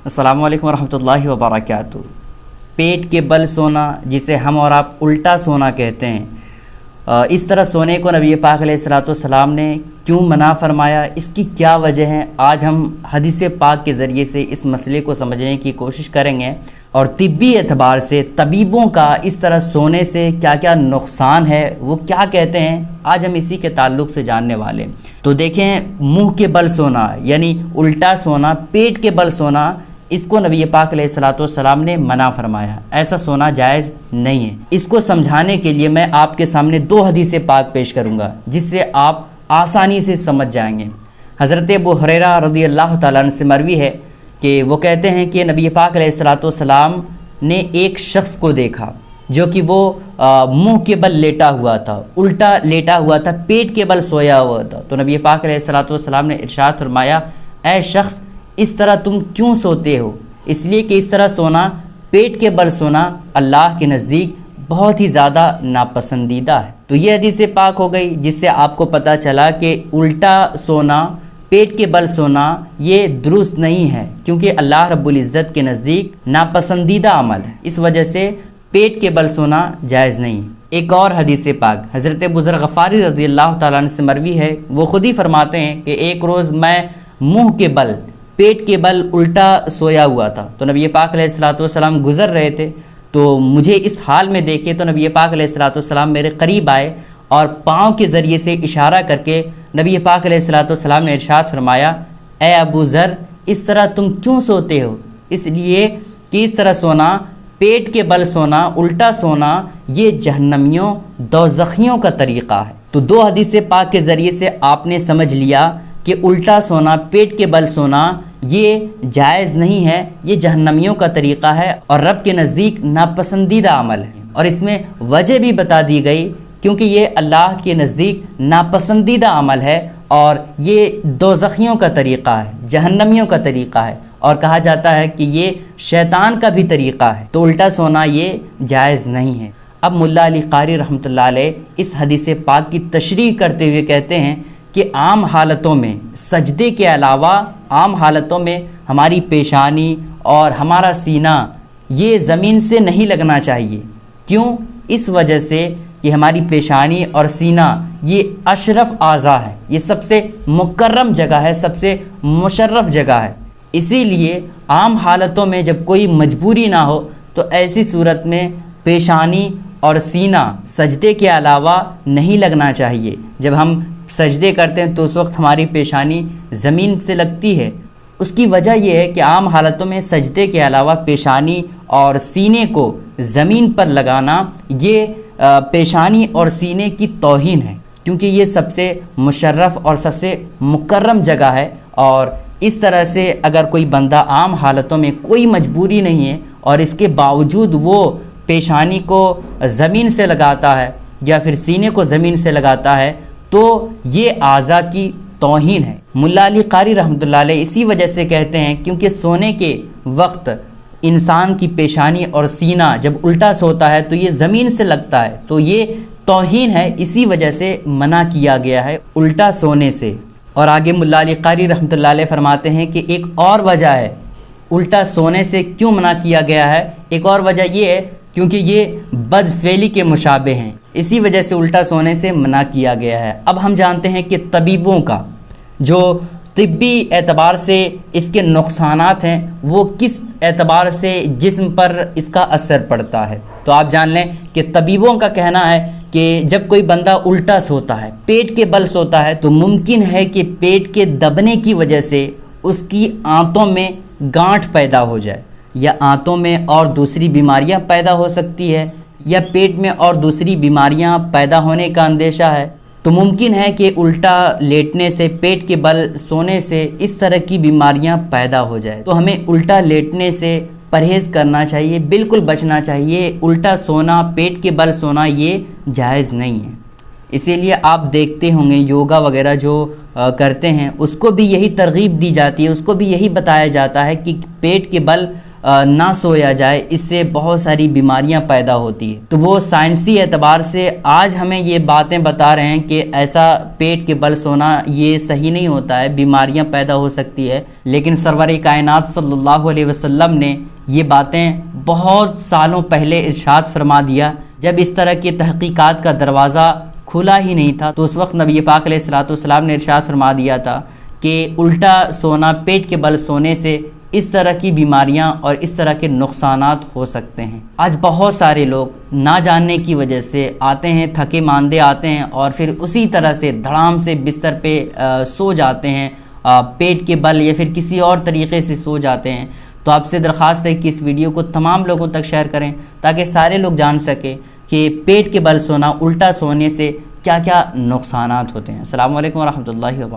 अस्सलामु अलैकुम रहमतुल्लाहि व बरकातुहू। पेट के बल सोना, जिसे हम और आप उल्टा सोना कहते हैं, इस तरह सोने को नबी पाक अलैहिस्सलाम ने क्यों मना फरमाया, इसकी क्या वजह है, आज हम हदीस पाक के ज़रिए से इस मसले को समझने की कोशिश करेंगे और तिब्बी एतबार से तबीबों का इस तरह सोने से क्या क्या नुकसान है, वो क्या कहते हैं, आज हम इसी के ताल्लुक़ से जानने वाले हैं। तो देखें, मुंह के बल सोना यानी उल्टा सोना, पेट के बल सोना, इसको नबी पाक अलैहिस्सलाम ने मना फरमाया। ऐसा सोना जायज़ नहीं है। इसको समझाने के लिए मैं आपके सामने दो हदीस पाक पेश करूँगा, जिससे आप आसानी से समझ जाएंगे। हज़रत अबू हुरैरा रज़ियल्लाहु ताला अन्हु से मरवी है कि वो कहते हैं कि नबी पाक अलैहिस्सलाम ने एक शख्स को देखा जो कि वो मुंह के बल लेटा हुआ था, उल्टा लेटा हुआ था, पेट के बल सोया हुआ था। तो नबी पाक अलैहिस्सलाम ने इरशाद फरमाया, ऐ शख्स, इस तरह तुम क्यों सोते हो? इसलिए कि इस तरह सोना, पेट के बल सोना अल्लाह के नज़दीक बहुत ही ज़्यादा नापसंदीदा है। तो ये हदीस पाक हो गई, जिससे आपको पता चला कि उल्टा सोना, पेट के बल सोना ये दुरुस्त नहीं है, क्योंकि अल्लाह रब्बुल इज़्ज़त के नज़दीक नापसंदीदा अमल है। इस वजह से पेट के बल सोना जायज़ नहीं है। एक और हदीस पाक हज़रत अबू ज़र ग़फ़ारी रज़ियल्लाहु ताला अन्हु से मरवी है, वो ख़ुद ही फरमाते हैं कि एक रोज़ मैं मुँह के बल, पेट के बल उल्टा सोया हुआ था। तो नबी पाक अलैहिस्सलाम गुज़र रहे थे, तो मुझे इस हाल में देखे तो नबी पाक अलैहिस्सलाम मेरे करीब आए और पाँव के ज़रिए से इशारा करके नबी पाक अलैहिस्सलाम ने इरशाद फरमाया, ए अबू ज़र, इस तरह तुम क्यों सोते हो? इसलिए कि इस तरह सोना, पेट के बल सोना, उल्टा सोना, ये जहन्नमियों, दोज़खियों का तरीक़ा है। तो दो हदीस पाक के ज़रिए से आपने समझ लिया कि उल्टा सोना, पेट के बल सोना ये जायज़ नहीं है, ये जहन्नमियों का तरीक़ा है और रब के नज़दीक नापसंदीदा अमल है। और इसमें वजह भी बता दी गई, क्योंकि ये अल्लाह के नज़दीक नापसंदीदा अमल है और ये दोज़खियों का तरीक़ा है, जहन्नमियों का तरीक़ा है, और कहा जाता है कि ये शैतान का भी तरीक़ा है। तो उल्टा सोना ये जायज़ नहीं है। अब मुल्ला अली क़ारी रहमतुल्लाह अलैह इस हदीस पाक की तशरीह करते हुए कहते हैं कि आम हालतों में सजदे के अलावा आम हालतों में हमारी पेशानी और हमारा सीना ये ज़मीन से नहीं लगना चाहिए। क्यों? इस वजह से कि हमारी पेशानी और सीना ये अशरफ आज़ा है, ये सबसे मुकर्रम जगह है, सबसे मुशर्रफ जगह है। इसीलिए आम हालतों में जब कोई मजबूरी ना हो तो ऐसी सूरत में पेशानी और सीना सजदे के अलावा नहीं लगना चाहिए। जब हम सजदे करते हैं तो उस वक्त हमारी पेशानी ज़मीन से लगती है। उसकी वजह यह है कि आम हालतों में सजदे के अलावा पेशानी और सीने को ज़मीन पर लगाना ये पेशानी और सीने की तौहीन है, क्योंकि ये सबसे मुशर्रफ और सबसे मुकर्रम जगह है। और इस तरह से अगर कोई बंदा आम हालतों में कोई मजबूरी नहीं है और इसके बावजूद वो पेशानी को ज़मीन से लगाता है या फिर सीने को ज़मीन से लगाता है, तो ये आज़ा की तौहीन है। मुल्ला अली क़ारी रहमतुल्लाह अलैह इसी वजह से कहते हैं, क्योंकि सोने के वक्त इंसान की पेशानी और सीना जब उल्टा सोता है तो ये ज़मीन से लगता है, तो ये तौहीन है, इसी वजह से मना किया गया है उल्टा सोने से। और आगे मुल्ला अली क़ारी रहमतुल्लाह अलैह फरमाते हैं कि एक और वजह है उल्टा सोने से क्यों मना किया गया है। एक और वजह ये है क्योंकि ये बदफेली के मुशाबे हैं, इसी वजह से उल्टा सोने से मना किया गया है। अब हम जानते हैं कि तबीबों का जो तिब्बी एतबार से इसके नुकसानात हैं, वो किस एतबार से जिस्म पर इसका असर पड़ता है। तो आप जान लें कि तबीबों का कहना है कि जब कोई बंदा उल्टा सोता है, पेट के बल सोता है, तो मुमकिन है कि पेट के दबने की वजह से उसकी आंतों में गांठ पैदा हो जाए, या आंतों में और दूसरी बीमारियां पैदा हो सकती है, या पेट में और दूसरी बीमारियां पैदा होने का अंदेशा है। तो मुमकिन है कि उल्टा लेटने से, पेट के बल सोने से इस तरह की बीमारियां पैदा हो जाए। तो हमें उल्टा लेटने से परहेज़ करना चाहिए, बिल्कुल बचना चाहिए। उल्टा सोना, पेट के बल सोना ये जायज़ नहीं है। इसीलिए आप देखते होंगे योगा वगैरह जो करते हैं, उसको भी यही तरगीब दी जाती है, उसको भी यही बताया जाता है कि पेट के बल نہ سویا جائے، اس سے بہت ساری بیماریاں پیدا ہوتی ہیں۔ تو وہ سائنسی اعتبار سے آج ہمیں یہ باتیں بتا رہے ہیں کہ ایسا پیٹ کے بل سونا یہ صحیح نہیں ہوتا ہے، بیماریاں پیدا ہو سکتی ہے، لیکن سرور کائنات صلی اللہ علیہ وسلم نے یہ باتیں بہت سالوں پہلے ارشاد فرما دیا، جب اس طرح کی تحقیقات کا دروازہ کھلا ہی نہیں تھا۔ تو اس وقت نبی پاک علیہ الصلوۃ والسلام نے ارشاد فرما دیا تھا کہ الٹا سونا، پیٹ کے بل سونے سے اس طرح کی بیماریاں اور اس طرح کے نقصانات ہو سکتے ہیں۔ آج بہت سارے لوگ نہ جاننے کی وجہ سے آتے ہیں، تھکے ماندے آتے ہیں اور پھر اسی طرح سے دھڑام سے بستر پہ سو جاتے ہیں، پیٹ کے بل یا پھر کسی اور طریقے سے سو جاتے ہیں۔ تو آپ سے درخواست ہے کہ اس ویڈیو کو تمام لوگوں تک شیئر کریں تاکہ سارے لوگ جان سکیں کہ پیٹ کے بل سونا، الٹا سونے سے کیا کیا نقصانات ہوتے ہیں۔ السلام علیکم ورحمۃ اللہ وبرکاتہ۔